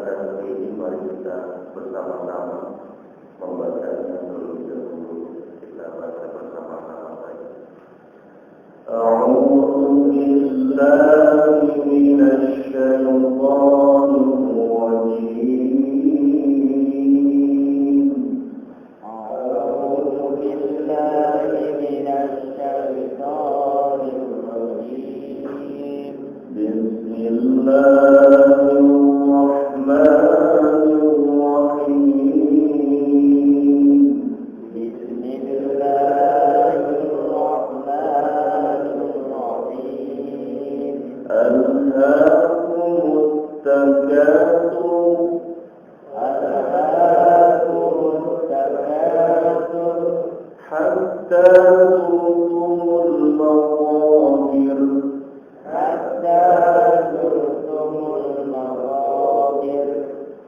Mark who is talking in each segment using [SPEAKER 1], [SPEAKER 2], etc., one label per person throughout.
[SPEAKER 1] kesempatan ini mari kita bersama-sama membacanya terlebih dahulu. Kita baca bersama-sama saja. A'udzu billahi minasy syaithanir rajim. A'udzu billahi minasy syaithanir rajim. Bismillahirrahmanirrahim. Alhaakumut takatsur hatta zurtumul maqabir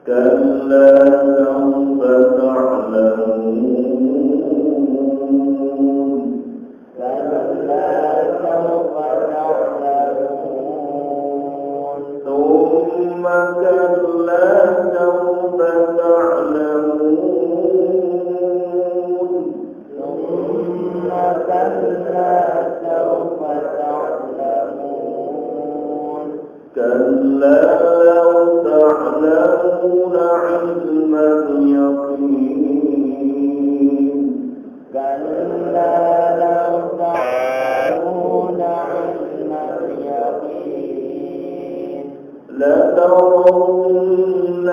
[SPEAKER 1] kalla sawfa ta'lamun thumma kalla sawfa ta'lamun كلا لو تعلمون علم اليقين لترون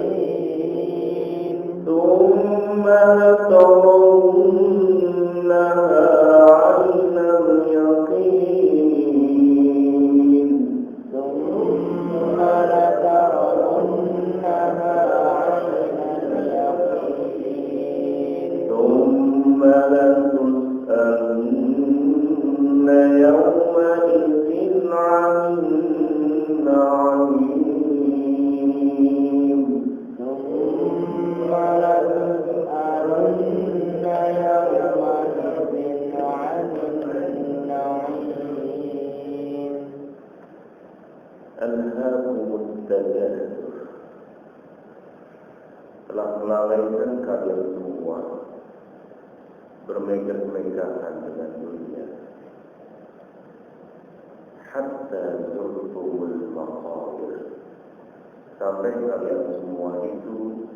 [SPEAKER 1] الجحيم ثم لترونها عين اليقين ثم لتسألن يومئذ عن النعيم Alhaakumut takatsur, telah melalaikan kalian semua bermegah-megahan dengan dunia hatta zurtumul maqabir, sampai kalian semua itu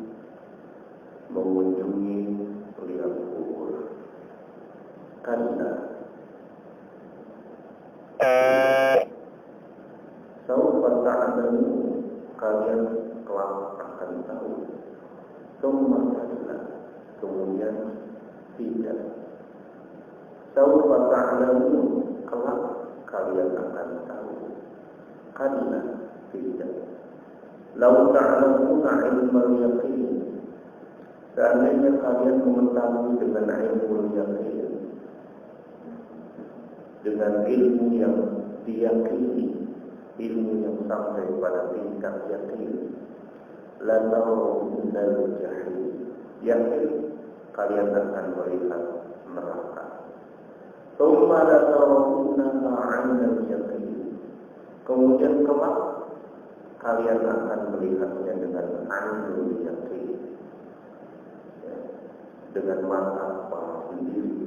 [SPEAKER 1] mengunjungi liang kubur. Karena sawfa ta'lamun, kalian kelak akan tahu. Tsumma kalla, kemudian tidak. Sawfa ta'lamun, kelak kalian akan tahu. Karena tidak. Lau ta'lamuna ilmal yaqin, seandainya kalian mengetahui dengan ilmu yaqin, dengan ilmu yang diyakini, ilmu yang sampai pada tingkat yakin, la tarawunnal jahim, yakin kalian akan melihat neraka. Tsumma la tarawunnaha 'ainal yaqin, kemudian kelak kalian akan melihatnya dengan ainul yaqin, dengan mata kepala sendiri.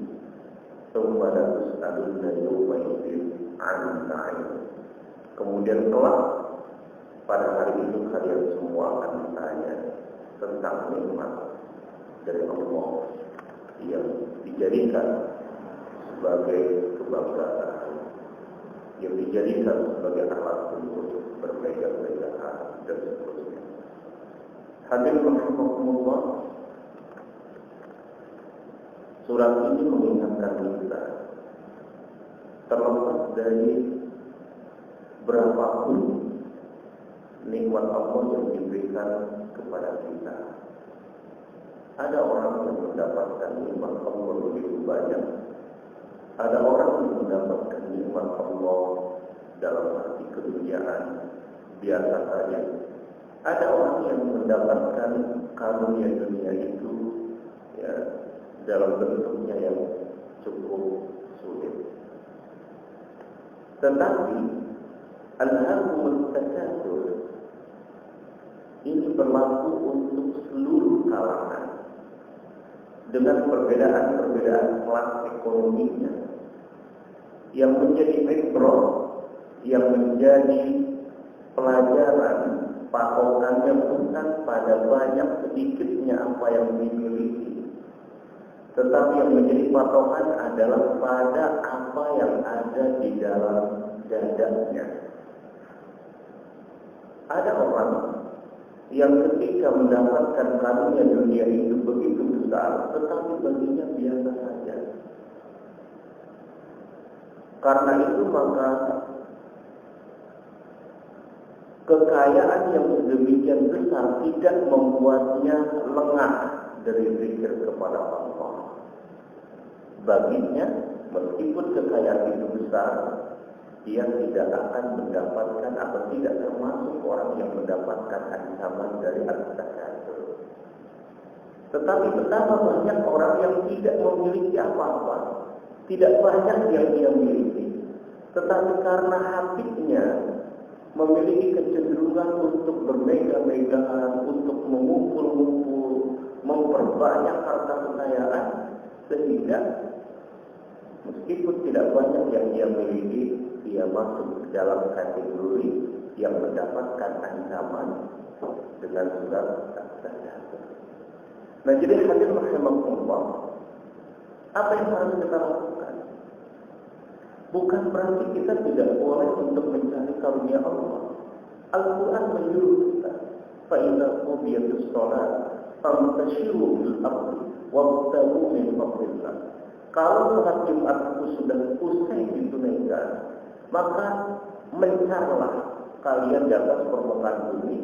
[SPEAKER 1] Tsumma la tus'alunna yawma idzin 'anil na'im, kemudian kelak pada hari itu kalian semua akan ditanya tentang nikmat dari Allah yang dijadikan sebagai kebanggaan, yang dijadikan sebagai alat untuk bermegah-megahan dan seterusnya. Hadirin rahimakumullah, surat ini mengingatkan kita terlepas dari berapapun nikmat Allah yang diberikan kepada kita. Ada orang yang mendapatkan nikmat Allah begitu banyak. Ada orang yang mendapatkan nikmat Allah dalam arti keduniaan biasa saja. Ada orang yang mendapatkan karunia dunia itu dalam bentuknya yang cukup sulit. Tetapi alhaakumut takatsur ini berlaku untuk seluruh kalangan dengan perbedaan-perbedaan kelas ekonominya, yang menjadi mikro, yang menjadi pelajaran patokannya bukan pada banyak sedikitnya apa yang dimiliki, tetapi yang menjadi patokan adalah pada apa yang ada di dalam dadanya. Ada orang yang ketika mendapatkan karunia dunia itu begitu besar, tetapi baginya biasa saja. Karena itu maka kekayaan yang sedemikian besar tidak membuatnya lengah dari zikir kepada Allah. Baginya, meskipun kekayaan itu besar, dia tidak akan mendapatkan atau tidak termasuk orang yang mendapatkan ancaman dari al-takatsur. Tetapi betapa banyak orang yang tidak memiliki apa-apa, tidak banyak yang dia miliki, tetapi karena hatinya memiliki kecenderungan untuk bermegah-megahan, untuk mengumpul-ngumpul, memperbanyak harta kekayaan, sehingga meskipun tidak banyak yang dia miliki, dia masuk dalam kategori yang mendapatkan ancaman dengan surat al-takatsur. Nah, jadi hadirin rahimakumullah, apa yang harus kita lakukan? Bukan berarti kita tidak boleh untuk mencari karunia Allah. Al-Quran menyuruh kita, فَإِذَا قُضِيَتِ الصَّلَاةُ فَانْتَشِرُوا فِي الْأَرْضِ وَابْتَغُوا مِنْ فَضْلِ اللَّهِ. Kalau sholat Jumat itu sudah usai ditunaikan, maka mencarilah kalian di atas permukaan bumi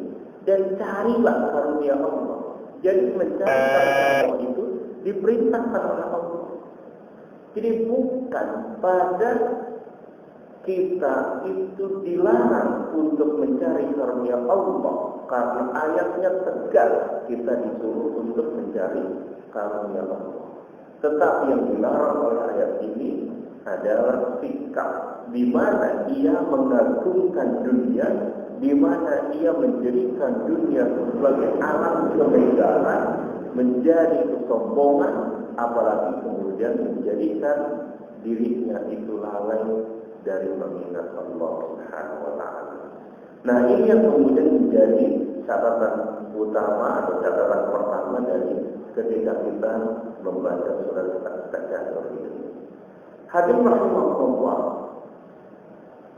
[SPEAKER 1] dan carilah karunia Allah. Jadi mencari karunia Allah itu diperintahkan oleh Allah. Jadi bukan pada kita itu dilarang untuk mencari karunia Allah, karena ayatnya tegas kita disuruh untuk mencari karunia Allah. Tetapi yang dilarang oleh ayat ini adalah sikap di mana ia mengagungkan dunia, di mana ia menjadikan dunia sebagai alat kemegahan, menjadi kesombongan, apalagi kemudian menjadikan dirinya itu lalai dari mengingat Allah Subhanahu wa taala. Nah, ini yang kemudian menjadi catatan utama atau catatan pertama dari ketika kita membaca surat al-takatsur ini. Hadirin rahimakumullah.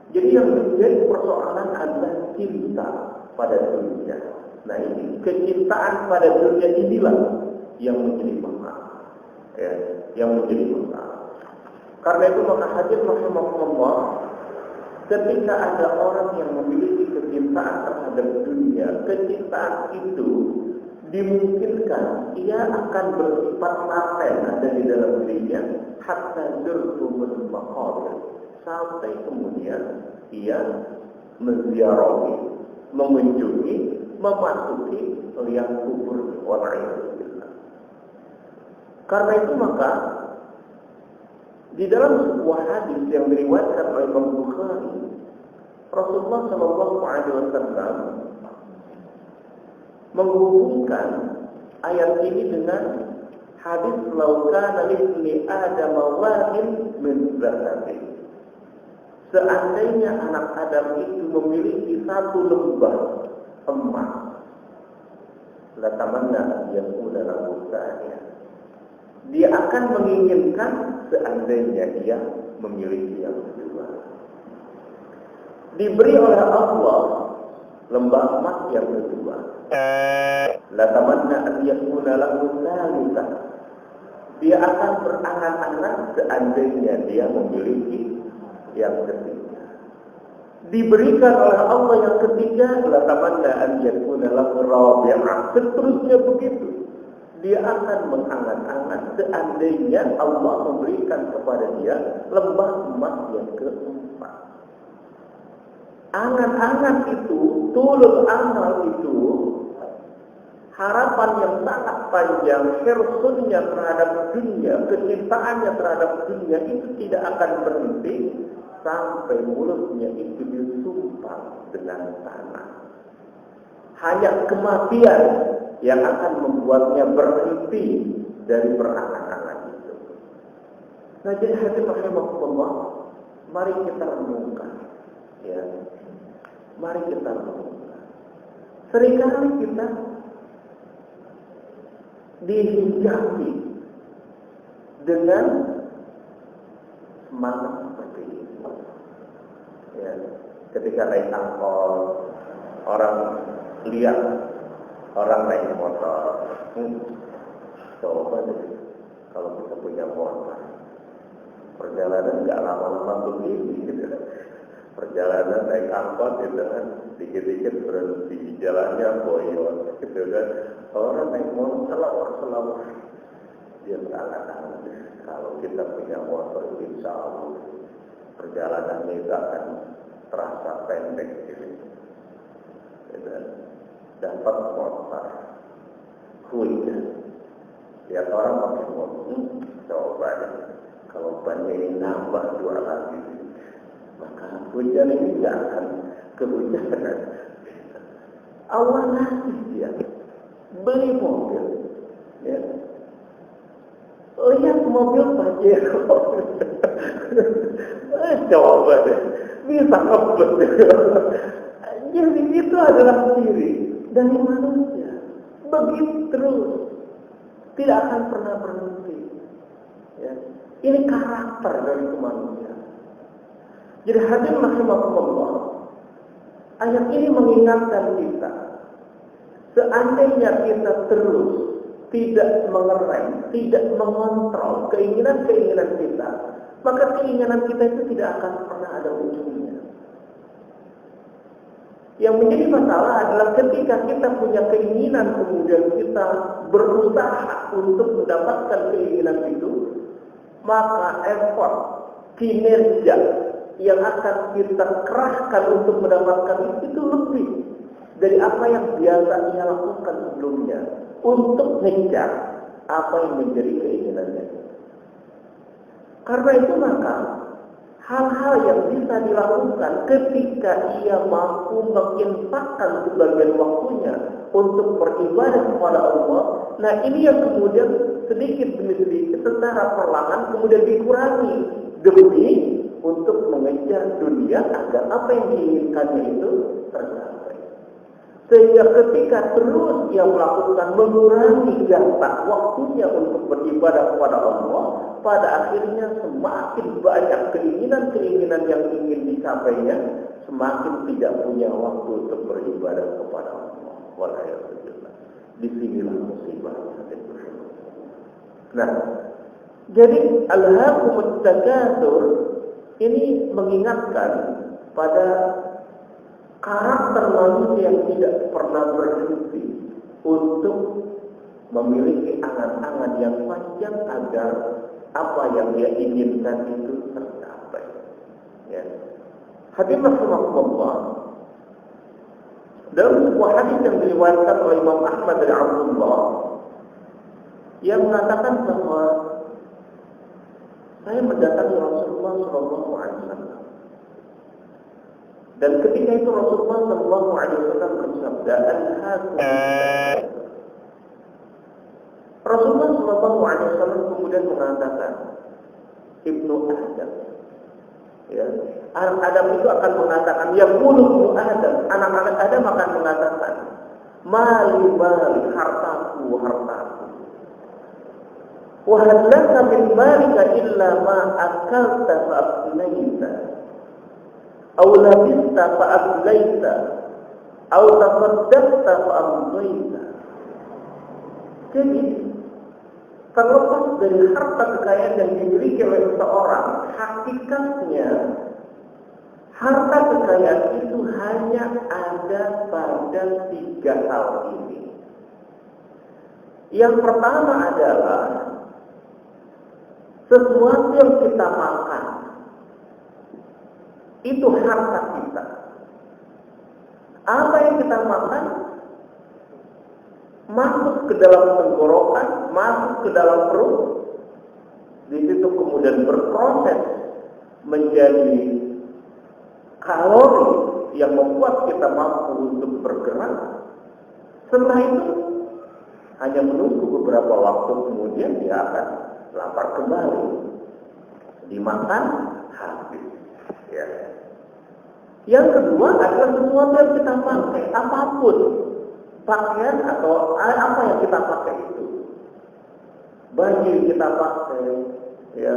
[SPEAKER 1] Jadi yang menjadi persoalan adalah cinta pada dunia. Nah, ini kecintaan pada dunia inilah yang menjadi masalah, ya, yang menjadi masalah. Karena itu maka hadirin rahimakumullah, ketika ada orang yang memiliki kecintaan terhadap dunia, kecintaan itu dimungkinkan ia akan bersifat laten ada di dalam dirinya, hatta zurtumul maqabir, sampai kemudian ia menziarahi, mengunjungi, memasuki liang kubur wal'iyadzubillah. Karena itu maka di dalam sebuah hadis yang diriwayatkan oleh Imam Bukhari, Rasulullah Shallallahu Alaihi Wasallam menghubungkan ayat ini dengan hadis laukana libni Adam wadin min zahabin. Seandainya anak Adam itu memiliki satu lembah emas, latamanna yakuna lahu thaniya. Dia akan menginginkan seandainya dia memiliki yang kedua. Diberi oleh Allah lembah emas yang kedua, latamanna an yakuna lahu thalitha. Dia akan berangan-angan seandainya dia memiliki yang ketiga. Diberikan oleh Allah yang ketiga, latamanna an yakuna lahu rabi'ah. Seterusnya begitu. Dia akan mengangan-angan seandainya Allah memberikan kepada dia lembah emas yang keempat. Angan-angan itu, tulul amal itu, harapan yang sangat panjang, hirsunnya terhadap dunia, kecintaannya terhadap dunia itu tidak akan berhenti sampai mulutnya itu disumpah dengan tanah. Hanya kematian yang akan membuatnya berhenti dari berangan-angan itu. Nah, jadi hadirin rahimahullah, mari kita renungkan, ya. Mari kita renungkan. Seringkali kita dihijabi dengan semangat seperti itu. Ya, ketika naik angkot, orang lihat orang naik motor, coba deh kalau kita punya motor, perjalanan nggak lama-lama begini, gitu. Perjalanan naik angkot itu kan dikit-dikit berhenti, jalannya boyot, gitu kan. Orang naik motor selawat, dia berangan-angan kalau kita punya motor, insya Allah perjalanannya itu akan terasa pendek, gitu. Dapat motor, hujan, lihat orang pakai motor, coba deh kalau bannya ini nambah 2 lagi, maka hujan ini tidak akan kehujanan. Allah ngasih dia beli mobil, ya. Lihat mobil Pajero, coba deh bisa ngebut. Jadi itu adalah ciri dari manusia, begitu terus, tidak akan pernah berhenti. Ya. Ini karakter dari manusia. Jadi hadirin rahimahullah, ayat ini mengingatkan kita, seandainya kita terus tidak mengerem, tidak mengontrol keinginan-keinginan kita, maka keinginan kita itu tidak akan pernah ada ujungnya. Yang menjadi masalah adalah ketika kita punya keinginan, kemudian kita berusaha untuk mendapatkan keinginan itu, maka effort, kinerja yang akan kita kerahkan untuk mendapatkan itu lebih dari apa yang biasa ia lakukan sebelumnya untuk mengejar apa yang menjadi keinginannya. Karena itu maka hal-hal yang bisa dilakukan ketika ia mampu menginfakkan sebagian waktunya untuk beribadah kepada Allah. Nah, ini yang kemudian sedikit demi sedikit secara perlahan kemudian dikurangi demi untuk mengejar dunia agar apa yang diinginkannya itu tercapai. Sehingga ketika terus ia melakukan mengurangi jatah waktunya untuk beribadah kepada Allah, pada akhirnya semakin banyak keinginan-keinginan yang ingin dicapainya, semakin tidak punya waktu untuk beribadah kepada Allah. Walhamdulillah. Disinilah musibah. Nah, jadi alhaakumut takatsur ini mengingatkan pada karakter manusia yang tidak pernah berhenti untuk memiliki angan-angan yang panjang agar apa yang dia inginkan itu tercapai. Ya. Hadirin rahimahullah, dalam sebuah hadis yang diriwayatkan oleh Imam Ahmad dari Abdullah yang mengatakan bahwa saya mendatangi Rasulullah Shallallahu Alaihi Wasallam, dan ketika itu Rasulullah Shallallahu Alaihi Wasallam bersabda, Rasulullah Shallallahu Alaihi Wasallam kemudian mengatakan, Ibnu Adam, ya, anak Adam itu akan mengatakan, ya Ibnu Adam, anak-anak Adam akan mengatakan, mali hartaku, wa hal laka min malika illa ma akalta fa afnaita, aw labista fa ablaita, aw tasaddaqta fa amdaita. Jadi terlepas dari harta kekayaan yang dimiliki oleh seseorang, hakikatnya harta kekayaan itu hanya ada pada 3 hal ini. Yang pertama adalah sesuatu yang kita makan, itu harta kita. Apa yang kita makan masuk ke dalam tenggorokan, masuk ke dalam perut, di situ kemudian berproses menjadi kalori yang membuat kita mampu untuk bergerak. Setelah itu hanya menunggu beberapa waktu kemudian dia akan lapar kembali, dimakan habis. Ya. Yang kedua adalah sesuatu yang kita pakai, apapun pakaian atau apa yang kita pakai itu, baju yang kita pakai, ya,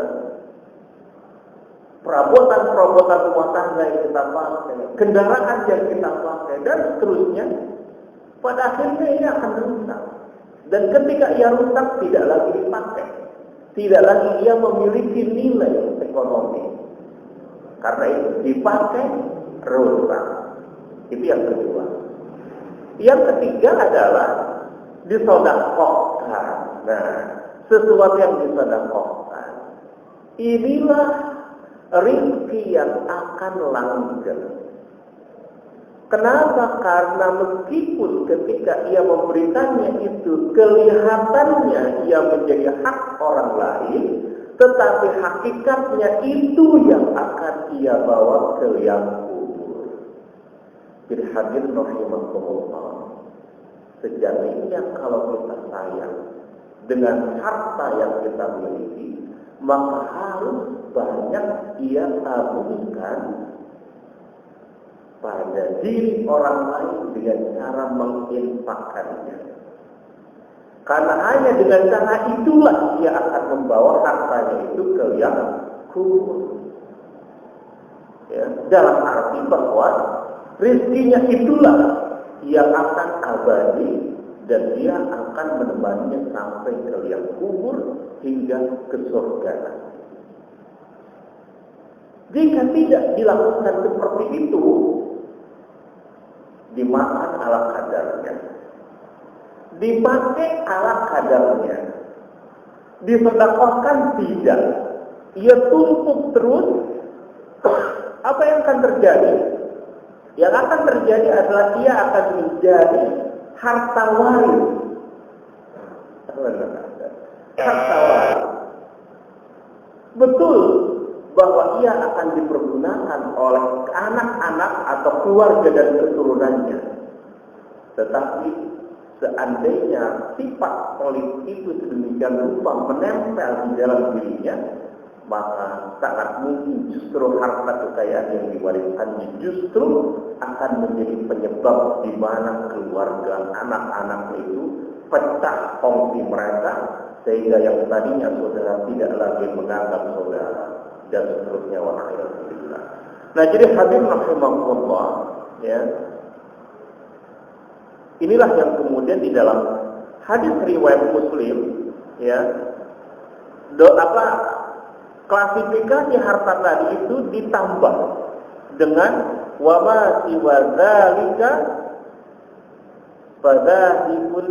[SPEAKER 1] perabotan rumah tangga yang kita pakai, kendaraan yang kita pakai, dan seterusnya. Pada akhirnya ini akan rusak. Dan ketika ia rusak, tidak lagi dipakai, tidak lagi ia memiliki nilai ekonomi. Karena itu dipakai, rusak. Itu yang kedua. Yang ketiga adalah disedekahkan. Nah, sesuatu yang disedekahkan, inilah rezeki yang akan langgeng. Kenapa? Karena meskipun ketika ia memberikannya itu kelihatannya ia menjadi hak orang lain, tetapi hakikatnya itu yang akan ia bawa ke liang kubur. Jadi hadirin rahimakumullah, sejatinya kalau kita sayang dengan harta yang kita miliki, maka harus banyak ia tabungkan pada diri orang lain dengan cara menginfakkannya. Karena hanya dengan cara itulah ia akan membawa hartanya itu ke liang kubur. Ya, dalam arti bahwa rezekinya itulah yang akan abadi dan dia akan menemaninya sampai ke liang kubur hingga ke surga. Jika tidak dilakukan seperti itu, dimakan ala kadarnya, dipakai ala kadarnya, disedekahkan tidak, ia tumpuk terus, apa yang akan terjadi? Yang akan terjadi adalah ia akan menjadi harta waris. Harta waris. Betul bahwa ia akan dipergunakan oleh anak-anak atau keluarga dan keturunannya. Tetapi seandainya sifat pelit itu sedemikian rupa menempel di dalam dirinya, maka sangat mungkin justru harta kekayaan yang diwariskannya justru akan menjadi penyebab di mana keluarga anak-anak itu pecah kongsi mereka, sehingga yang tadinya saudara tidak lagi menganggap saudara, dan seterusnya. Walhamdulillah. Nah, jadi hadirin rahimakumullah, ya, inilah yang kemudian di dalam hadis riwayat Muslim, ya, klasifikasi harta tadi itu ditambah dengan wa ma siwa dzalika fadzahibun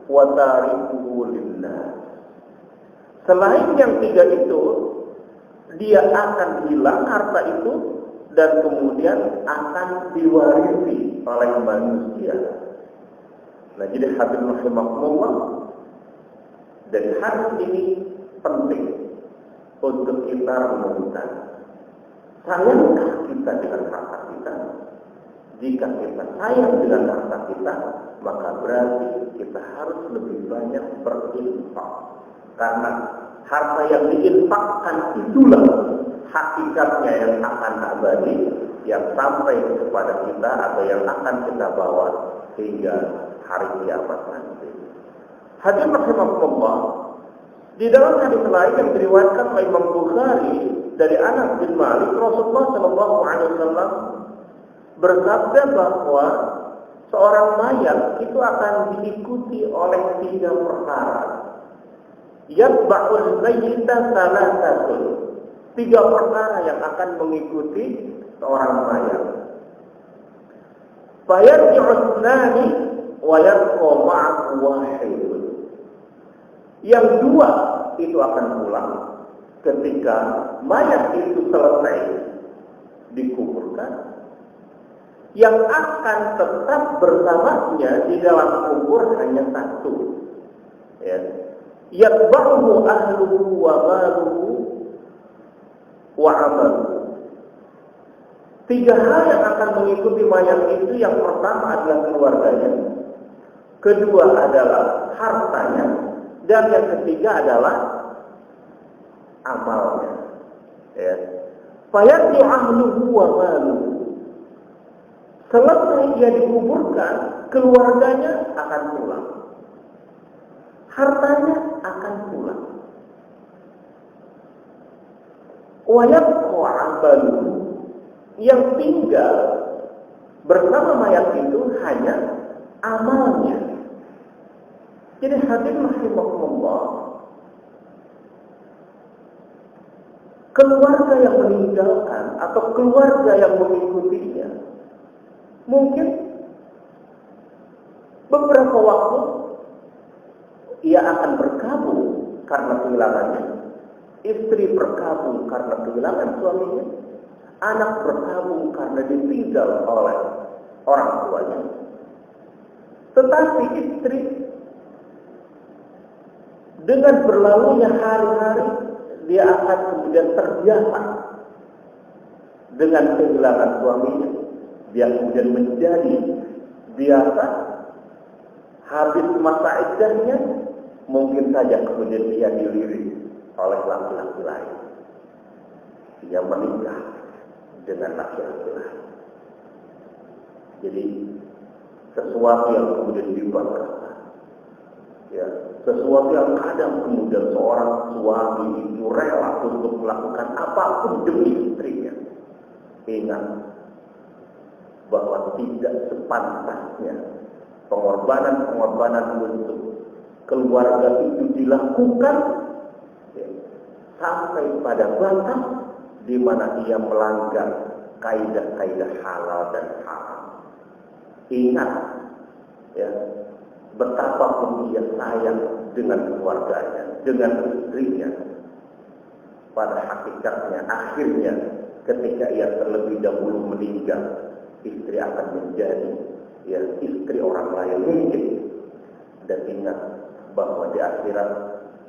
[SPEAKER 1] wa tarikuhu lillah. Selain yang tiga itu, dia akan hilang harta itu dan kemudian akan diwarisi oleh manusia. Nah, jadi hadirin rahimakumullah, dari hadis ini penting untuk kita renungkan. Sayangkah kita dengan harta kita? Jika kita sayang dengan harta kita, maka berarti kita harus lebih banyak berinfak. Karena harta yang diinfakkan itulah hakikatnya yang akan abadi, yang sampai kepada kita atau yang akan kita bawa hingga hari kiamat nanti. Hadirin rahimakumullah, di dalam hadis lain yang diriwayatkan oleh Imam Bukhari dari Anas bin Malik, Rasulullah Shallallahu Alaihi Wasallam bersabda bahwa seorang mayat itu akan diikuti oleh tiga perkara. Yatba'ul mayyita salasatun. Tiga perkara yang akan mengikuti seorang mayat. Fayarji'u tsani wa yabqa ma'ahu wahidun. Yang dua itu akan pulang ketika mayat itu selesai dikuburkan. Yang akan tetap bersamanya di dalam kubur hanya satu, ya. Yatba'uhu ahluhu wa maluhu wa amaluhu. 3 hal yang akan mengikuti mayat itu, yang pertama adalah keluarganya, kedua adalah hartanya, dan yang ketiga adalah amalnya. Ya. Fayati ahluhu wa maluhu. Selesai dia dikuburkan, keluarganya akan pulang, hartanya akan pulang. Wa yabqa amaluhu. Yang tinggal bersama mayat itu hanya amalnya. Jadi hadirin rahimakumullah, keluarga yang meninggalkan atau keluarga yang mengikutinya, mungkin beberapa waktu ia akan berkabung karena kehilangannya, istri berkabung karena kehilangan suaminya, anak berkabung karena ditinggal oleh orang tuanya. Tetapi istri, dengan berlalunya hari-hari, dia akan kemudian terbiasa dengan kehilangan suaminya. Dia kemudian menjadi biasa, habis masa iddahnya, mungkin saja kemudian dia dilirik oleh laki-laki lain. Dia menikah dengan laki-laki lain. Jadi sesuatu yang kemudian dibanggakan, ya, sesuatu yang kadang kemudian seorang suami itu rela untuk melakukan apapun demi istrinya. Ingat bahwa tidak sepantasnya pengorbanan untuk keluarga itu dilakukan, ya, sampai pada batas di mana ia melanggar kaidah-kaidah halal dan haram. Ingat, ya, betapapun ia sayang dengan keluarganya, dengan istrinya, pada hakikatnya akhirnya ketika ia terlebih dahulu meninggal, istri akan menjadi, ya, istri orang lain mungkin. Dan ingat bahwa di akhirat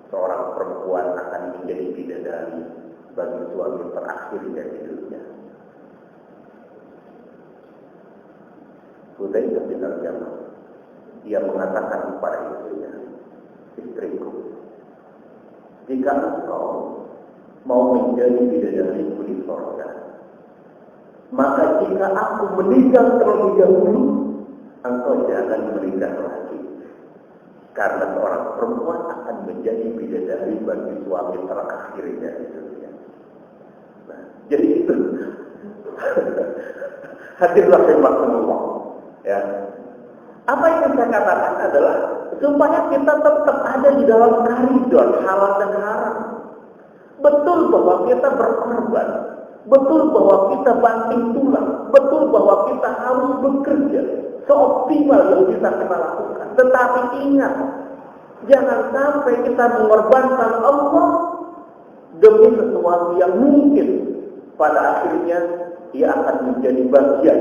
[SPEAKER 1] seorang perempuan akan menjadi bidadari bagi suami terakhirnya di dunia. Hudzaifah bin Al-Yaman, ia mengatakan kepada istrinya, istriku, jika engkau mau menjadi bidadariku di surga, maka jika aku meninggal terlebih dahulu, engkau jangan menikah lagi. Karena seorang perempuan akan menjadi bidadari bagi suami terakhirnya di dunia. Nah, jadi itu hadirin rahimakumullah, ya. Apa yang saya katakan adalah supaya kita tetap ada di dalam koridor halal dan haram. Betul bahwa kita berkorban, betul bahwa kita banting tulang, betul bahwa kita harus bekerja seoptimal yang bisa kita lakukan. Tetapi ingat, jangan sampai kita mengorbankan Allah demi sesuatu yang mungkin pada akhirnya ia akan menjadi bagian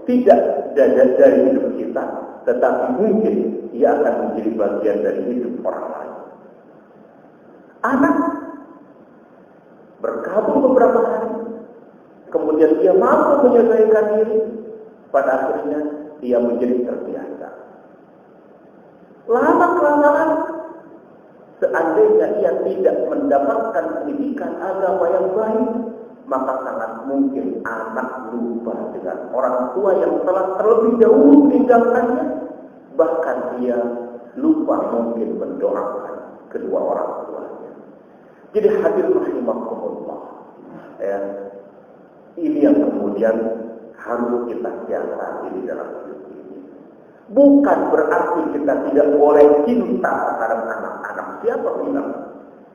[SPEAKER 1] tidak dari hidup kita, tetapi mungkin ia akan menjadi bagian dari hidup orang lain. Anak berkabung beberapa hari, kemudian ia mampu menyelesaikan diri, pada akhirnya ia menjadi terbiasa. Lama-kelamaan, seandainya ia tidak mendapatkan pendidikan agama yang baik, maka sangat mungkin anak lupa dengan orang tua yang telah terlebih dahulu meninggalkannya. Bahkan ia lupa mungkin mendoakan kedua orang tuanya. Jadi hadirin rahimakumullah, ya, ini yang kemudian harus kita siasati di dalam hidup ini. Bukan berarti kita tidak boleh cinta terhadap anak-anak. Siapa bilang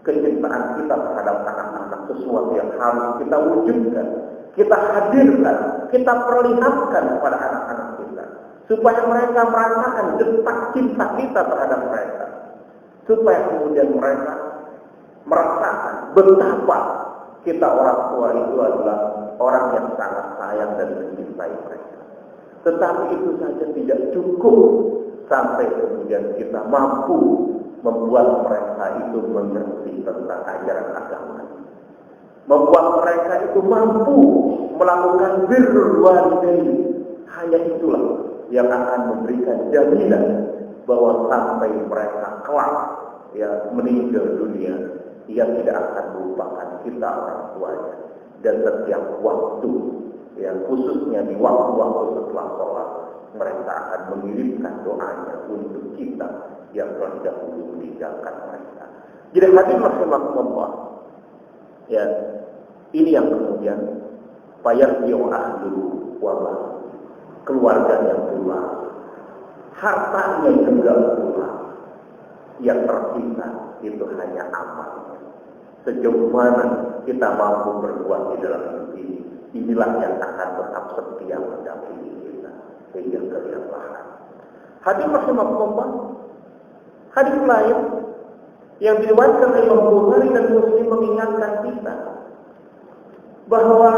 [SPEAKER 1] kecintaan kita terhadap anak-anak sesuatu yang harus kita wujudkan, kita hadirkan, kita perlihatkan kepada anak-anak kita, supaya mereka merasakan detak cinta kita terhadap mereka, supaya kemudian mereka merasakan betapa kita orang tua itu adalah orang yang sangat sayang dan mencintai mereka. Tetapi itu saja tidak cukup sampai kemudian kita mampu membuat mereka itu mengerti tentang ajaran agama, membuat mereka itu mampu melakukan melakukan birrul walidain, hanya itulah yang akan memberikan jaminan bahwa sampai mereka kelak meninggal dunia, ia tidak akan melupakan kita orang tuanya. Dan setiap waktu, khususnya di waktu-waktu setelah sholat, mereka akan mengirimkan doanya untuk kita yang telah dahulu meninggalkan mereka. Jadi hadirin rahimakumullah, ini yang kemudian fayarji'u ahluhu wa maluhu, keluarganya pulang, hartanya juga pulang, yang tersisa itu hanya amalnya. Sejauh mana kita mampu berbuat di dalam hidup ini, inilah yang akan tetap setia mendampingi kita hingga kehilangan. Hadis rahimakumullah, hadis lain yang diriwayatkan oleh Imam Bukhari dan Muslim mengingatkan kita bahwa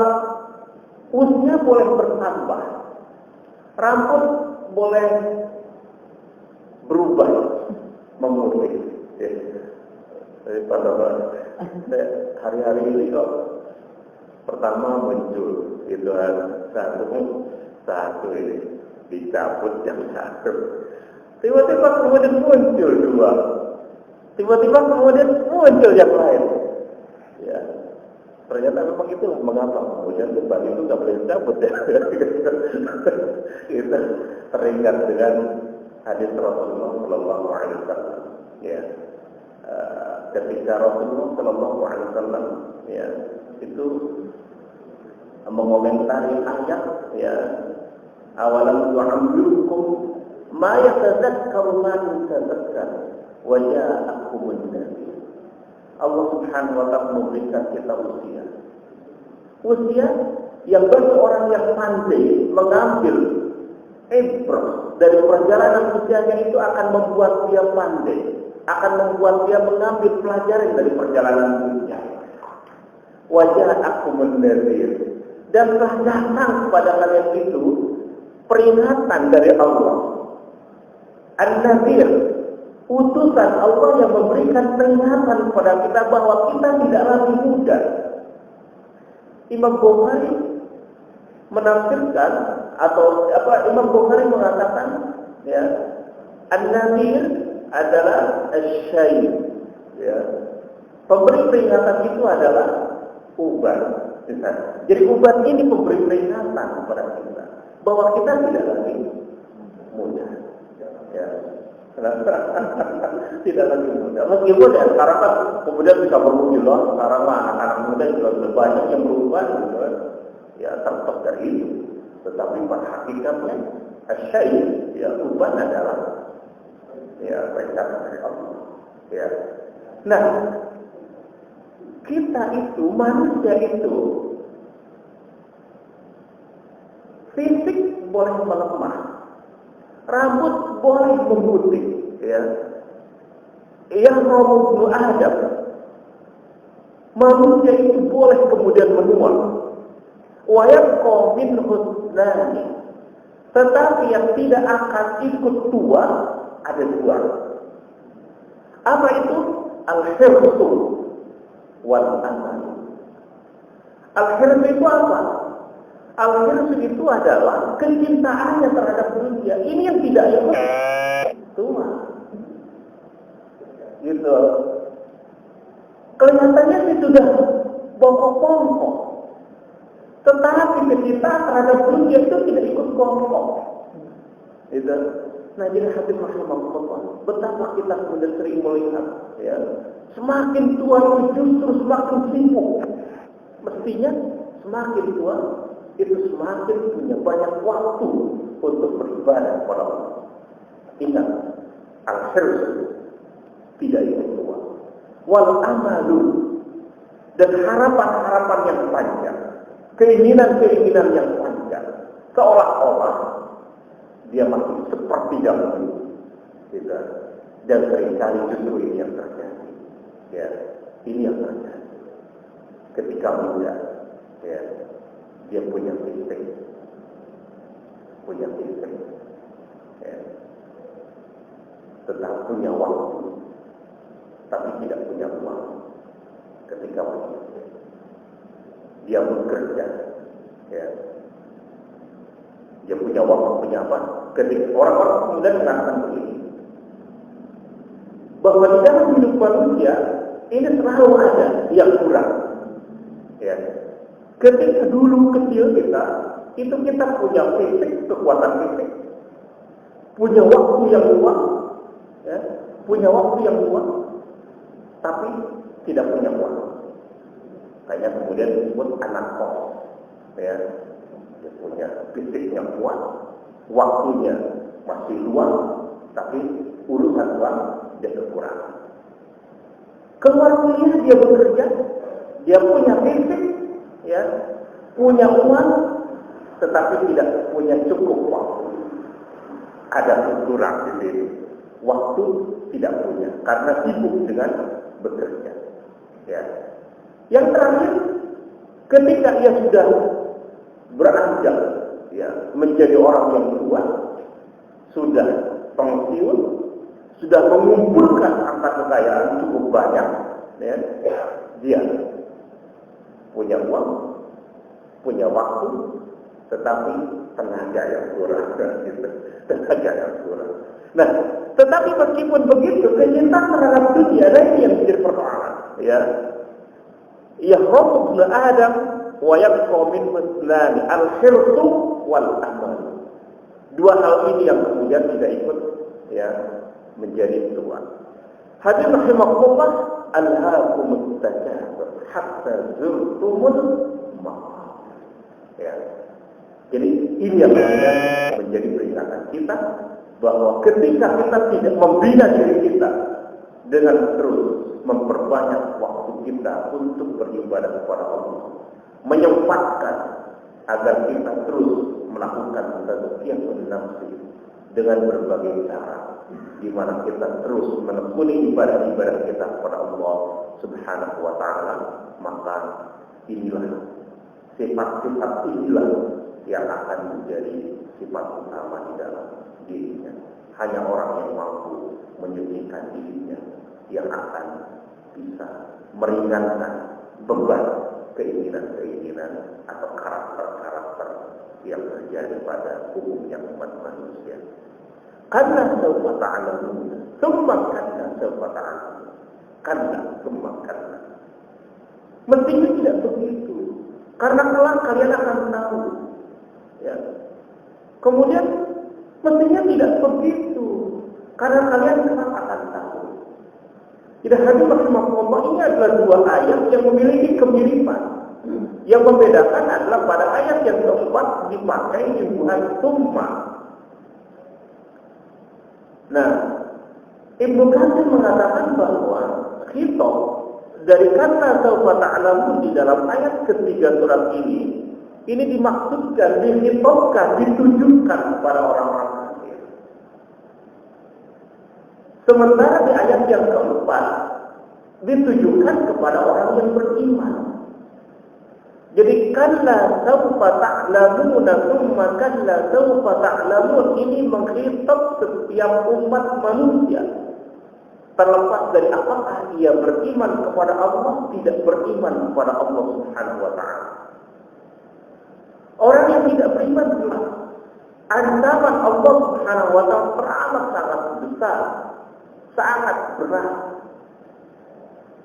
[SPEAKER 1] usia boleh bertambah, rambut boleh berubah, memutih. Hari-hari ini kok pertama muncul itu satu ini dicabut yang satu, tiba-tiba kemudian muncul dua, tiba-tiba kemudian muncul yang lain. Ya, ternyata memang itulah mengapa kemudian debat itu nggak boleh dicabut ya. Kita teringat dengan hadis Rasulullah Shallallahu Alaihi Wasallam. Ya, ketika Rasulullah Shallallahu Alaihi Wasallam itu mengomentari ayat awalam tu'ammirukum ma yatadzakkaru man tadzakkara wa ja'akumun nabi. Allah Subhanahu wa taala memberikan kita usia yang bagi orang yang pandai mengambil ibrah dari perjalanan usianya itu akan membuat dia pandai, akan membuat dia mengambil pelajaran dari perjalanan dunia. Wajah aku menderir, dan telah datang kepada kalian itu peringatan dari Allah. An-Nadir, utusan Allah yang memberikan peringatan kepada kita bahwa kita tidak lagi muda. Imam Bukhari menafsirkan Imam Bukhari mengatakan An-Nadir adalah asy-syayb. Pemberi peringatan itu adalah ubat. Jadi ubat ini memberi peringatan kepada kita bahwa kita tidak lagi muda. Tidak lagi muda. Meskipun sekarang kan kemudian bisa bermunculan, sekarang anak-anak muda juga sudah banyak yang berubah, terlepas dari itu. Tetapi pada hakikatnya asy-syayb, ubat adalah peringatan dari Allah. Nah, kita itu, manusia itu, fisik boleh melemah, rambut boleh memutih, yang Ibnu Adam, manusia itu boleh kemudian menua, wa yabqa min husnani, tetapi yang tidak akan ikut tua ada dua. Apa itu? Al-hirsu wal amal. Al-hirsu itu apa? Al-hirsu itu adalah kecintaannya terhadap dunia. Ini yang tidak ikut tua. Gitu. Kelihatannya sih sudah bongkok-bongkok, tetapi kecintaan terhadap dunia itu tidak ikut bongkok. Gitu. Nah, jadi hadis Rasulullah, betapa kita kemudian sering melihat, semakin tua itu justru semakin sibuk. Mestinya semakin tua itu semakin punya banyak waktu untuk beribadah kepada Allah. Ingat, al-hirs tidak ikut tua. Wal amalu, dan harapan-harapan yang panjang, keinginan-keinginan yang panjang, seolah-olah dia masih seperti dahulu, dan seringkali justru ini yang terjadi. Ini yang terjadi. Ketika muda, dia punya fisik, tetap punya waktu, tapi tidak punya uang. Ketika begitu, dia bekerja, punya waktu, punya apa. Ketika orang-orang kemudian mengatakan begini, bahwa di dalam hidup manusia ini selalu ada yang kurang. Ya. Ketika dulu kecil kita, itu kita punya fisik, kekuatan fisik, punya waktu yang luang, ya, punya waktu yang luang, tapi tidak punya uang. Kayak kemudian disebut anak kos, ya, dia punya fisiknya kuat, waktunya masih luang, tapi urusan uang dia kekurangan. Keluar kuliah dia bekerja, dia punya fisik, ya, punya uang, tetapi tidak punya cukup waktu. Ada kurang di sini. Waktu tidak punya karena sibuk dengan bekerja. Ya. Yang terakhir, ketika ia sudah beranjak, ya, menjadi orang yang tua, sudah pensiun, sudah mengumpulkan harta kekayaan cukup banyak, ya, dia punya uang, punya waktu, tetapi tenaga yang kurang, tenaga yang kurang. Nah, tetapi meskipun begitu, kecintaan terhadap dunia ini yang menjadi persoalan. Ya, yahrumu ibnu Adam wa yabqa min mislani al-hirsu wal amal. Dua hal ini yang kemudian tidak ikut, ya, menjadi tua. Hadirin rahimakumullah, alhaakumut takatsur hatta zurtumul maqabir. Ya. Jadi ini yang menjadi peringatan kita bahwa ketika kita tidak membina diri kita dengan terus memperbanyak waktu kita untuk beribadah kepada Allah, menyempatkan agar kita terus melakukan tazkiyatun nafsi dengan berbagai cara, di mana kita terus menekuni ibadah-ibadah kita kepada Allah Subhanahu wa taala, maka inilah sifat-sifat inilah yang akan menjadi sifat utama di dalam dirinya. Hanya orang yang mampu menyucikan dirinya yang akan bisa meringankan beban keinginan-keinginan atau karakter-karakter yang terjadi pada umumnya umat manusia. Karena sawfa ta'lamun, tsumma karena sawfa ta'lamun, karena tsumma karena. Mestinya tidak begitu, karena kelak kalian akan tahu. Ya. Kemudian mestinya tidak begitu, karena kalian kelak akan tahu. Tidak hadirin rahimakumullah, ini adalah dua ayat yang memiliki kemiripan. Yang membedakan adalah pada ayat yang keempat dipakai hubungan summa. Nah, Ibnu Katsir mengatakan bahwa khitab dari kata sawfa ta'lamun di dalam ayat ketiga surat ini dimaksudkan, dihitobkan, ditujukan kepada orang-orang kafir. Sementara di ayat yang keempat ditujukan kepada orang yang beriman. Jadi kalla sawfa ta'lamuna tsumma kalla sawfa ta'lamun ini menghitab setiap umat manusia. Terlepas dari apakah ia beriman kepada Allah, tidak beriman kepada Allah Subhanahu wa taala. Orang yang tidak beriman jelas ancaman Allah Subhanahu wa taala teramat sangat besar, sangat berat.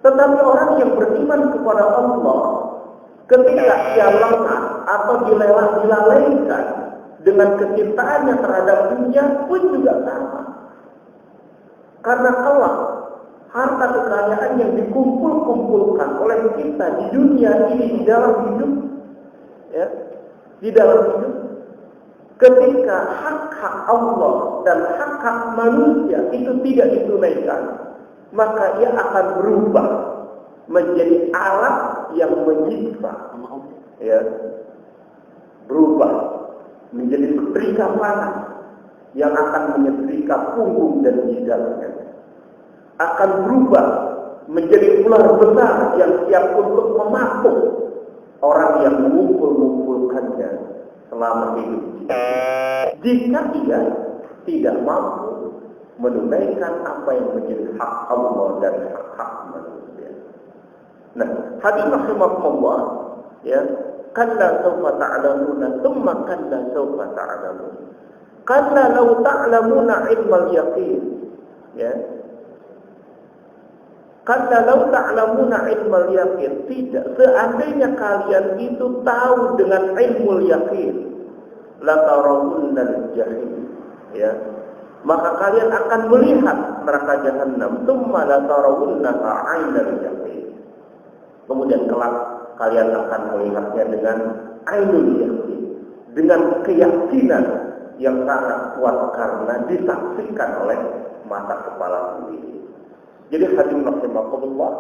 [SPEAKER 1] Tetapi orang yang beriman kepada Allah, ketika ia lengah atau dilalaikan dengan kecintaannya terhadap dunia pun juga sama. Karena kelak harta kekayaan yang dikumpulkan oleh kita di dunia ini, di dalam hidup, ya, di dalam hidup, ketika hak-hak Allah dan hak-hak manusia itu tidak ditunaikan, maka ia akan berubah menjadi alat yang menyiksa, ya, berubah menjadi setrika panas yang akan menyetrika punggung dan jidatnya, akan berubah menjadi ular besar yang siap untuk memapuk orang yang mengumpulkannya selama hidup jika ia tidak mampu menunaikan apa yang menjadi hak Allah dan hak manusia. Nah, hadirin rahimakumullah, ya, kalla sawfa ta'lamuna, thumma kalla sawfa ta'lamun. Kalla law ta'lamuna ilmal yaqin. Ya. Kalla law ta'lamuna ilmal yaqin. Tidak, seandainya kalian itu tahu dengan ilmul yaqin, la tarawunnal jahim. Ya. Maka kalian akan melihat neraka jahanam, tsumma la tarawunnaha 'ainal yaqin. Kemudian kelak kalian akan melihatnya dengan ainul yaqin, dengan keyakinan yang sangat kuat karena disaksikan oleh mata kepala sendiri. Jadi hadirin rahimakumullah,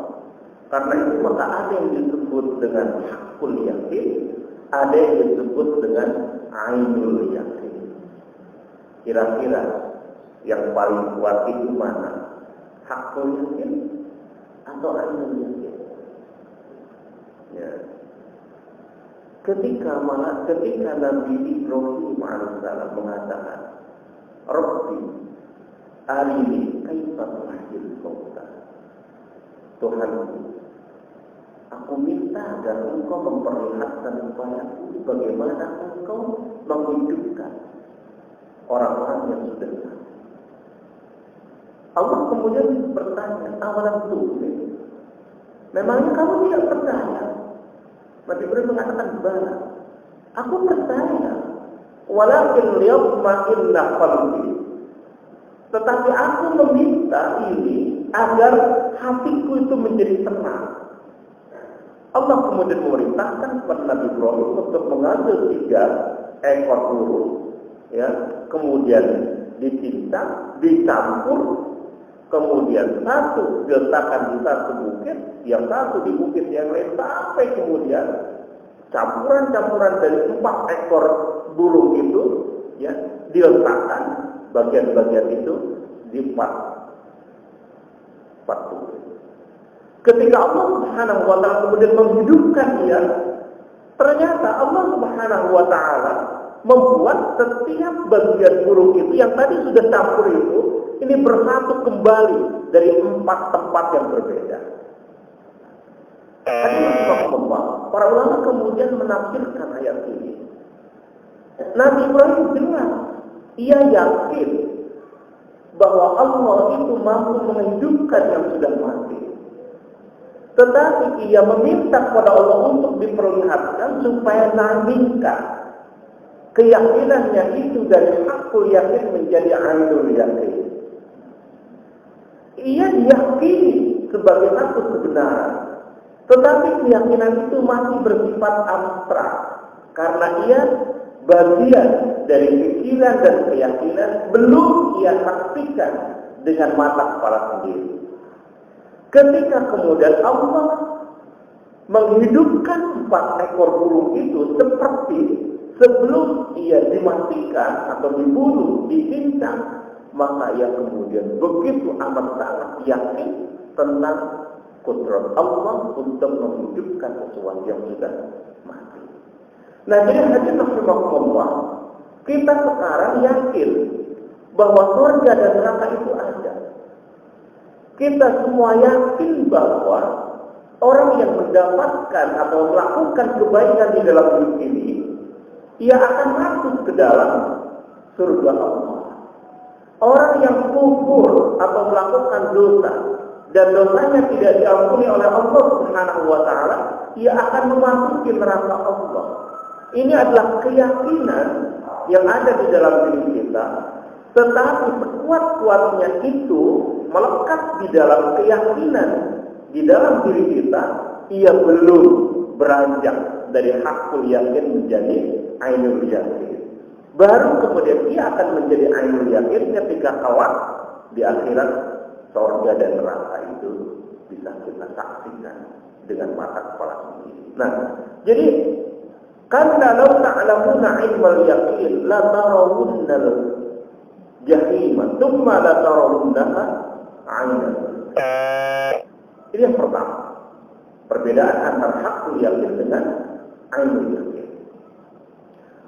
[SPEAKER 1] karena itu maka ada yang disebut dengan hakul yakin, ada yang disebut dengan ainul yakin. Kira-kira yang paling kuat itu mana? Hakul yakin atau ainul yakin? Ya. Ketika Nabi Ibrahim alaihissalam mengatakan, Rabbi arini kaifa tuhyil mauta. Tuhanku, aku minta agar engkau memperlihatkan kepadaku bagaimana engkau menghidupkan orang-orang yang sudah mati. Allah kemudian bertanya, awalam tu'min? Memangnya kamu tidak percaya? Nabi Ibrahim mengatakan, bala, aku percaya. Walakin liyatma'inna qalbi. Tetapi aku meminta ini agar hatiku itu menjadi tenang. Allah kemudian memerintahkan kepada Nabi Ibrahim untuk mengambil 3 ekor burung, ya, kemudian dicincang, dicampur, kemudian satu diletakkan di satu bukit, yang satu di bukit yang lain, sampai kemudian campuran-campuran dari 4 ekor burung itu, ya, diletakkan bagian-bagian itu di 4 bukit. Ketika Allah Subhanahu wa ta'ala kemudian menghidupkan dia, ternyata Allah Subhanahu wa ta'ala membuat setiap bagian burung itu yang tadi sudah campur itu, ini bersatu kembali dari 4 tempat yang berbeda. Para ulama kemudian menafsirkan ayat ini. Nabi Ibrahim jelas, ia yakin bahwa Allah itu mampu menghidupkan yang sudah mati. Tetapi ia meminta kepada Allah untuk diperlihatkan supaya nandingkan keyakinannya itu dari hakul yakin menjadi ainul yakin. Ia diyakini sebagai satu kebenaran, tetapi keyakinan itu masih bersifat abstrak karena ia bagian dari pikiran dan keyakinan belum ia saksikan dengan mata kepala sendiri. Ketika kemudian Allah menghidupkan 4 ekor burung itu seperti sebelum ia dimatikan atau dibunuh, dicincang, maka ia kemudian begitu amat sangat yakin tentang kudrat Allah untuk menghidupkan sesuatu yang sudah mati. Nah, jadi hadirin rahimakumullah, kita sekarang yakin bahwa surga dan neraka itu ada. Kita semua yakin bahwa orang yang mendapatkan atau melakukan kebaikan di dalam hidup ini, ia akan masuk ke dalam surga Allah. Orang yang kufur atau melakukan dosa dan dosanya tidak diampuni oleh Allah Subhanahu wa ta'ala, ia akan memasuki neraka Allah. Ini adalah keyakinan yang ada di dalam diri kita, tetapi sekuat-kuatnya itu melekat di dalam keyakinan di dalam diri kita, ia belum beranjak dari hakul yakin menjadi ainul yakin. Baru kemudian ia akan menjadi ainul yakin ketika kelak di akhirat surga dan neraka itu bisa kita saksikan dengan mata kepala sendiri. Nah, jadi karena law ta'lamuna ilmal yaqin la tarawunnal jahim thumma la tarawunnaha 'ainan. Ini yang pertama. Perbedaan antara hakul yakin dengan ainul yakin.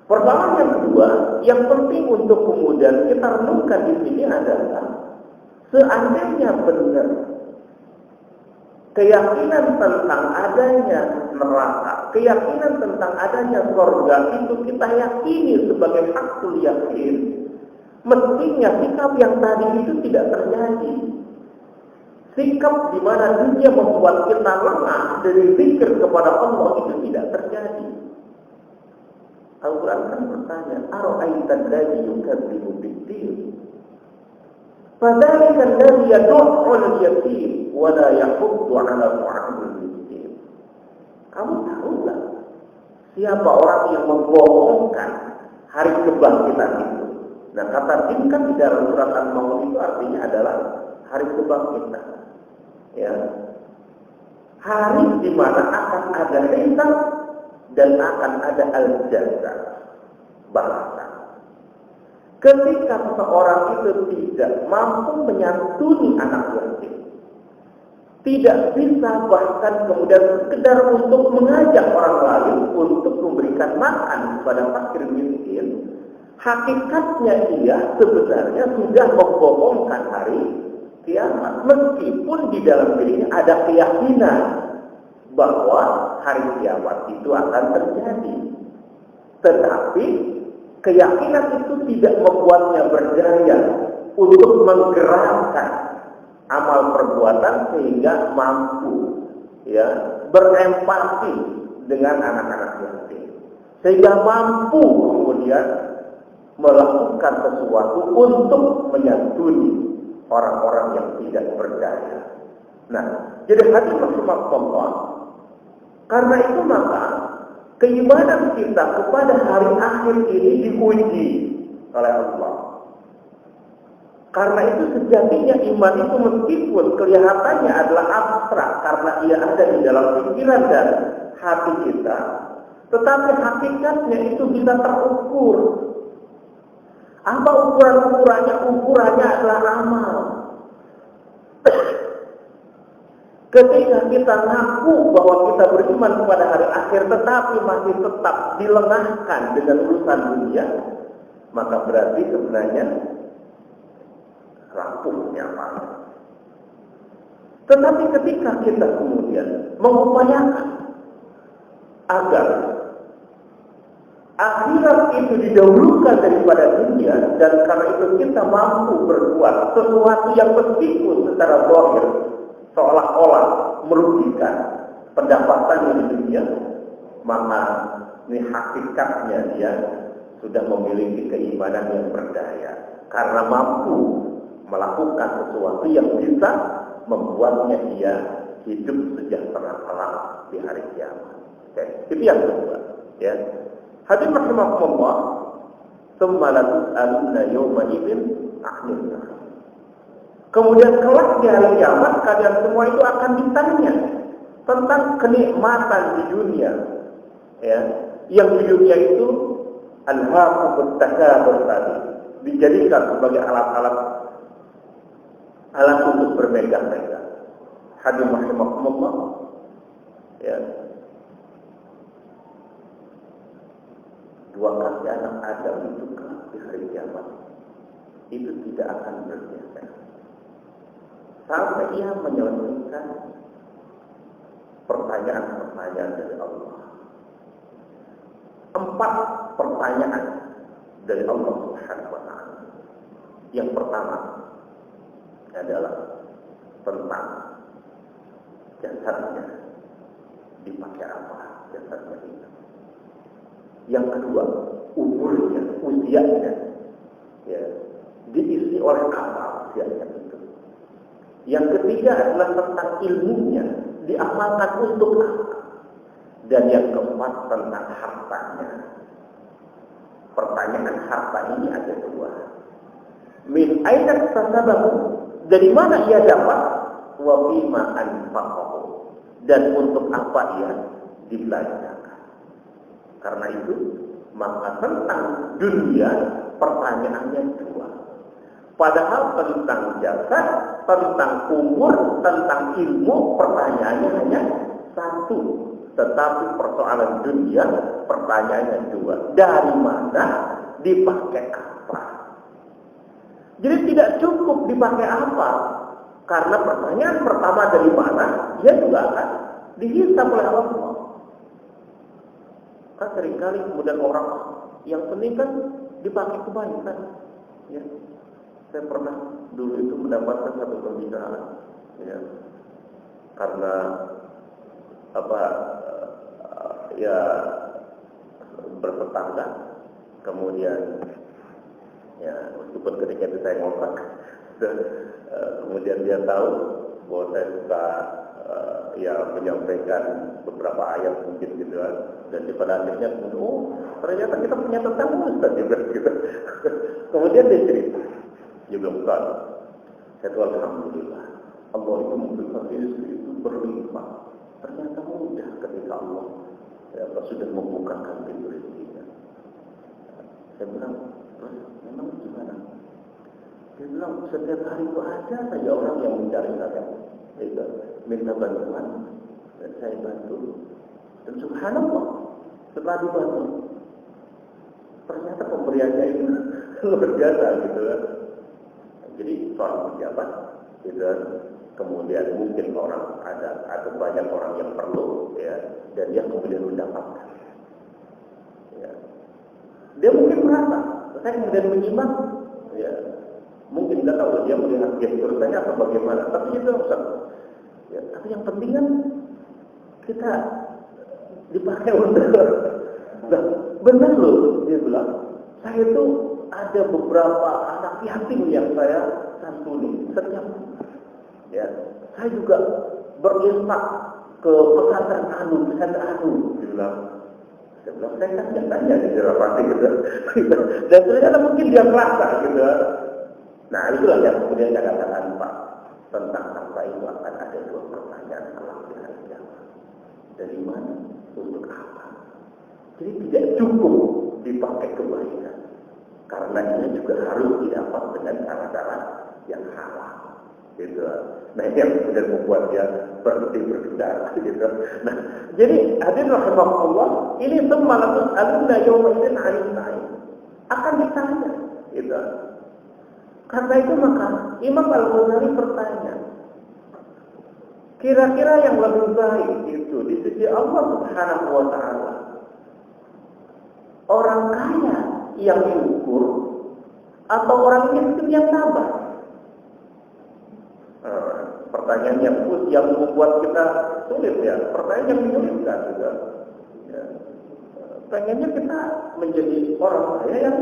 [SPEAKER 1] Pertama, yang kedua, yang penting untuk kemudian kita renungkan di sini adalah seandainya benar keyakinan tentang adanya neraka, keyakinan tentang adanya surga itu kita yakini sebagai hakul yakin, mestinya sikap yang tadi itu tidak terjadi. Sikap di mana dunia membuat kita lengah dari zikir kepada Allah itu tidak terjadi. Al-Quran kan bertanya, "Ara'aitan ladzi yukadzibu bid-din, fadzalika alladzi yad'ul yatim wa la yahuddu 'ala ta'amil miskin." Kamu tahu nggak siapa orang yang membohongkan hari kebangkitan itu? Nah, kata din kan di dalam surat Al-Maun itu artinya adalah hari kebangkitan. Ya, hari di mana akan ada hisab dan akan ada al-jaza, balasan. Ketika seseorang itu tidak mampu menyantuni anak yatim, tidak bisa bahkan kemudian sekedar untuk mengajak orang lain untuk memberikan makan kepada fakir miskin, hakikatnya ia sebenarnya sudah membohongkan hari kiamat, meskipun di dalam dirinya ada keyakinan bahwa hari kiamat itu akan terjadi. Tetapi keyakinan itu tidak membuatnya berdaya untuk menggerakkan amal perbuatan sehingga mampu berempati dengan anak-anak yatim, sehingga mampu kemudian melakukan sesuatu untuk menyantuni orang-orang yang tidak berdaya. Nah, jadi hadis Rasulullah, karena itu maka keimanan kita kepada hari akhir ini diuji oleh Allah. Karena itu sejatinya iman itu meskipun kelihatannya adalah abstrak karena ia ada di dalam pikiran dan hati kita, tetapi hakikatnya itu bisa terukur. Apa ukurannya? Ukurannya adalah amal. Ketika kita ngaku bahwa kita beriman kepada hari akhir tetapi masih tetap dilengahkan dengan urusan dunia, maka berarti sebenarnya rapuhnya amal. Tetapi ketika kita kemudian mengupayakan agar akhirat itu didahulukan daripada dunia, dan karena itu kita mampu berbuat sesuatu yang meskipun secara zahir seolah-olah merugikan pendapatannya di dunia, maka ini hakikatnya dia sudah memiliki keimanan yang berdaya karena mampu melakukan sesuatu yang bisa membuatnya dia hidup sejahtera kelak di hari kiamat. Oke, itu yang kedua. Ya, hadis rahimahullah, "Tsumma la tus'alunna yawma idzin 'anil na'im." Kemudian kelak di hari kiamat kalian semua itu akan ditanya tentang kenikmatan di dunia. Ya, yang di dunia itu alhaqut takabur tadi dijadikan sebagai alat-alat untuk bermegah-megah. Hadis rahimahullah, ya, dua kaki anak Adam itu di hari kiamat itu tidak akan bergeser sampai ia menyelesaikan pertanyaan-pertanyaan dari Allah. 4 pertanyaan dari Allah Subhanahu wa ta'ala. Yang pertama adalah tentang jasadnya, dipakai apa jasadnya itu. Yang kedua, umurnya, usianya, ya, diisi oleh apa usianya itu. Yang ketiga adalah tentang ilmunya, diamalkan untuk apa. Dan yang keempat tentang hartanya. Pertanyaan harta ini ada 2. Min aina iktasabahu, dari mana ia dapat, wa bima anfaqahu, dan untuk apa ia dibelanjakan. Karena itu, maka tentang dunia pertanyaannya 2. Padahal tentang jasad, tentang umur, tentang ilmu pertanyaannya hanya 1. Tetapi persoalan dunia pertanyaannya 2. Dari mana, dipakai apa? Jadi tidak cukup dipakai apa, karena pertanyaan pertama dari mana, dia juga akan dihisab oleh Allah. Kan seringkali kemudian orang yang penting kan dipakai kebaikan. Ya. Saya pernah dulu itu mendapatkan satu pembicaraan, ya, karena apa ya bertetangga, kemudian ya meskipun ketika itu saya ngontrak, dan kemudian dia tahu bahwa saya suka ya menyampaikan beberapa ayat mungkin gitu kan, dan pada akhirnya oh ternyata kita punya tetangga Ustaz juga gitu. Kemudian dia cerita, dia bilang Ustaz, saya tuh alhamdulillah Allah itu memberikan rezeki itu berlimpah. Ternyata mudah ketika Allah ya, sudah membukakan pintu rezekinya. Saya bilang, terus memang gimana? Dia bilang setiap hari itu ada saja orang yang mencari saya, minta bantuan, dan saya bantu. Dan subhanallah, setelah dibantu, ternyata pemberiannya itu luar biasa gitu kan. Jadi seorang pejabat, gitu kan. Kemudian mungkin orang ada atau banyak orang yang perlu, ya, dan dia kemudian mendapatkan. Ya. Dia mungkin merasa, saya kemudian menyimak, ya, mungkin nggak tahu dia melihat gestur saya atau bagaimana, tapi itu usah. Ya, tapi yang penting kan kita dipakai untuk, nah, benar loh dia bilang, saya itu ada beberapa anak yatim yang saya santuni setiap. Ya, saya juga berinfak ke pesantren anu, dia bilang. Saya bilang, saya kan nggak tanya di rapati gitu. Dan ternyata mungkin dia merasa gitu. Nah, itulah yang kemudian saya katakan Pak, tentang apa itu akan ada dua pertanyaan kelak di hari kiamat. Dari mana? Untuk apa? Jadi tidak cukup dipakai kebaikan, karena ini juga harus didapat dengan cara-cara yang halal. Gitu. Nah ini yang kemudian membuat dia berhenti berbicara gitu. Nah jadi hadirin rahimahullah, ini semua lalu alumna yawmaidin ain akan ditanya gitu. Karena itu maka Imam Al-Ghazali bertanya, kira-kira yang lebih baik itu di sisi Allah Subhanahu wa taala, orang kaya yang syukur atau orang miskin yang sabar? Pertanyaan yang membuat kita sulit ya, pertanyaan yang menyulitkan juga. Ya. Pengennya kita menjadi orang kaya yang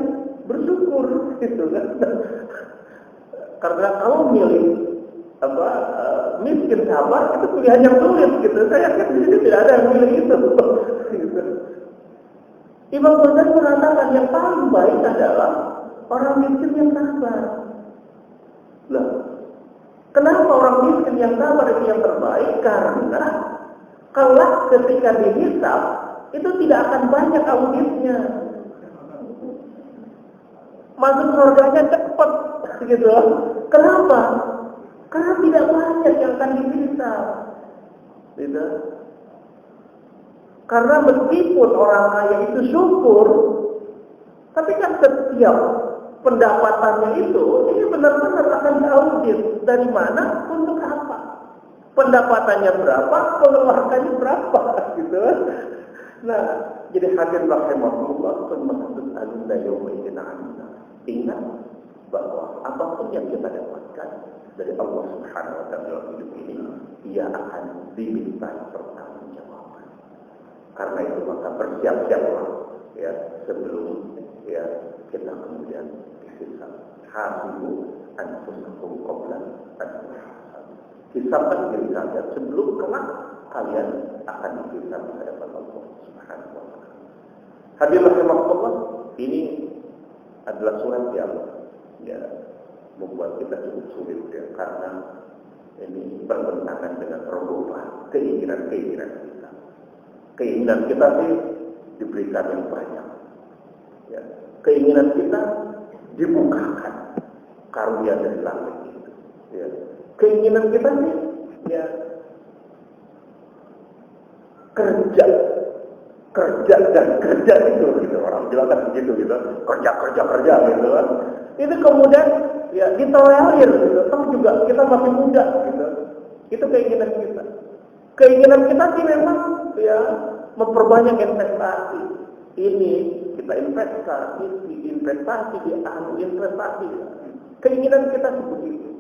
[SPEAKER 1] bersyukur, gitu kan? Karena kalau milih miskin sabar itu pilihan yang sulit, gitu. Saya yakin di sini tidak ada yang milih itu. Gitu. Imam Ghazali mengatakan yang paling baik adalah orang miskin yang sabar. Lah. Kenapa orang miskin yang sabar itu yang terbaik? Karena kelak ketika dihisab itu tidak akan banyak auditnya. Masuk surganya cepat, gitu. Kenapa? Karena tidak banyak yang akan dihisab. Gitu. Karena meskipun orang kaya itu syukur, tapi kan setiap pendapatannya itu ini benar-benar akan diaudit. Dari mana, untuk apa, pendapatannya berapa, pengeluarannya berapa, gitu. Nah, jadi hadirin rahimahullah, termasuk alumna yaumaidin amin. Ingat bahwa apapun yang kita dapatkan dari Allah Subhanahu wa taala dalam hidup ini, ia akan diminta pertanggungjawaban. Karena itu maka bersiap-siaplah ya sebelum ya kita kemudian dihisab. Hasibu anfusakum qabla an tuhasabu. Hisabkan diri kalian sebelum kelak kalian akan dihisab di hadapan Allah Subhanahu wa taala. Hadirin rahimahullah, ini adalah surat yang ya membuat kita cukup sulit ya, karena ini bertentangan dengan rububah keinginan-keinginan kita. Keinginan kita sih diberikan yang banyak. Ya, keinginan kita dibukakan karunia dari langit itu. Ya. Keinginan kita sih, ya kerja dan kerja itu, gitu orang bilang kan begitu, gitu. Kerja gitu kan. Itu kemudian ya ditolerir, gitu. Toh juga kita masih muda, gitu. Itu keinginan kita. Keinginan kita sih memang ya memperbanyak investasi. Ini kita investasi di investasi. Keinginan kita seperti itu.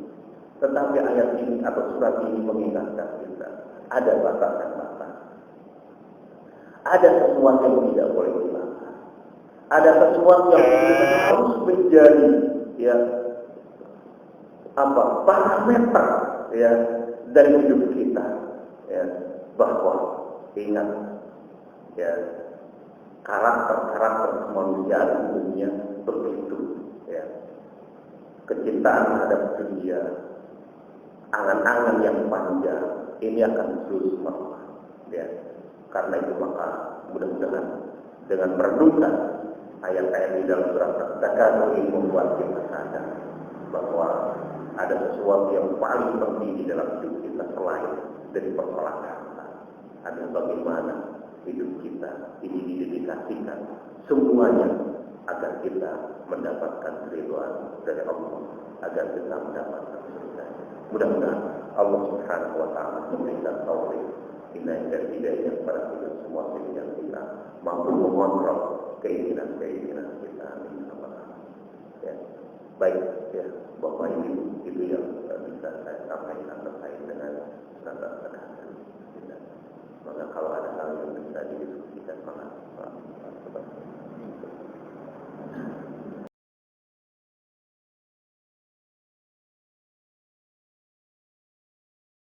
[SPEAKER 1] Tetapi ayat ini atau surat ini mengingatkan kita ada batasan-batasan. Ada sesuatu yang tidak boleh dilanggar. Ada sesuatu yang kita harus menjadi parameter dari hidup kita, bahwa ingat karakter kemanusiaan umumnya begitu, kecintaan terhadap dunia, angan-angan yang panjang ini akan terus melemah. Karena itu maka mudah-mudahan dengan merenungkan ayat-ayat di dalam surat At-Takatsur ini membuat kita sadar bahwa ada sesuatu yang paling penting di dalam hidup kita selain dari persoalan harta. Ada bagaimana hidup kita ini didedikasikan semuanya agar kita mendapatkan keridhaan dari Allah, agar kita mendapatkan surga. Mudah-mudahan Allah Subhanahu wa taala memberikan taufik dan hidayah kepada kita semua sehingga kita mampu mengontrol keinginan-keinginan kita. Baik, Bapak Ibu, itu yang bisa saya sampaikan terkait dengan standar